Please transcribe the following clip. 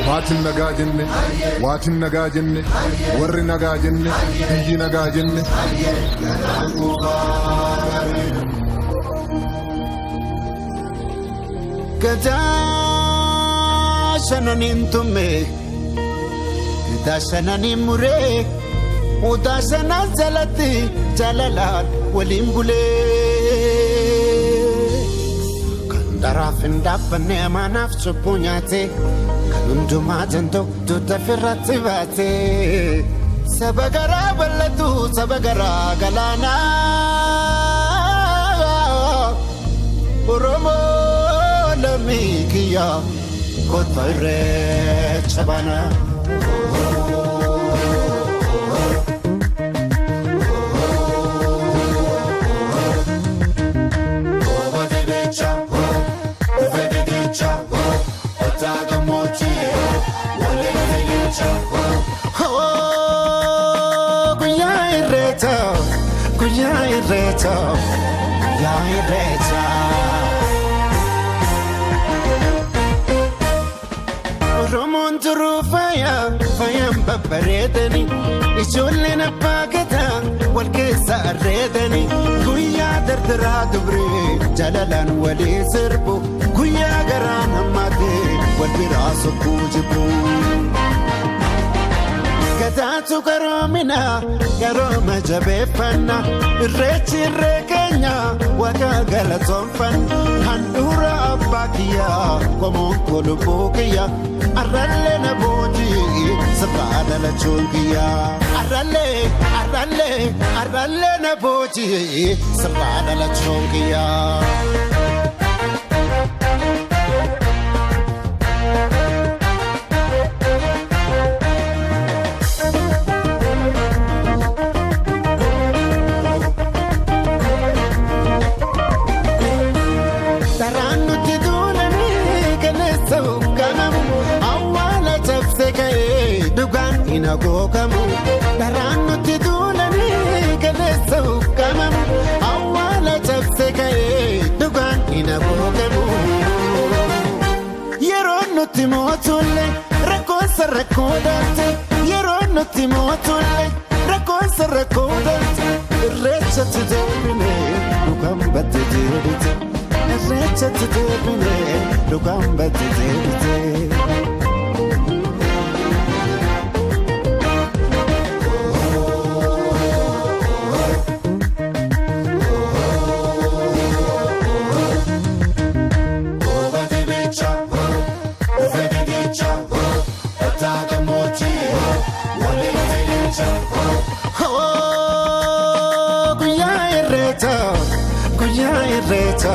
Maatiin nagaa jenne, waatiin nagaa jenne, warri nagaa jenne, biyyi nagaa jenne. Gadaa shananiin tumme, gadaa shananiin muree, mudaa shanaan jalatti jaalalaan waliin bulee. Kan daraaf hin dhaabbanne amaanaaf cubbuu nyaate. Hundumaa jantoo tuuta firratti baate saba garaa bal'atu saba garaa galaanaa Oromoo lammii kiyya kotba irreecha baana. Oromoon turuu faayaan babbareedani ijoolleen abbaa gadaa wal keessa arreedani guyyaa dardaraa dubree jaalalaan walii sirbu guyyaa garaa namaatee wal biraa sokkuu jibbu. Gadaatu garoomina garooma jabeeffanna irreechi irree keenya waaqa galatoonfanna handhuura abbaa kiyyaa qomoon kolubbuu kiyyaa arrallee na boojii sirraa dhalachuun kiyyaa arrallee na boojii sirraa dhalachuun kiyyaa. Gogamu daraan nuti duulanii kaleessa uffamamu awwaala cabse ka'ee dhugaan hin gogamu. Yeroo nuti mootulle rakkoonsa rakkoo dalte yeroo nuti mootulle rakkoonsa rakkoo dalte irreechatti deebine dhugaan batte deebite irreechatti deebine dhugaan batte deebite. Guyyaa irreecha.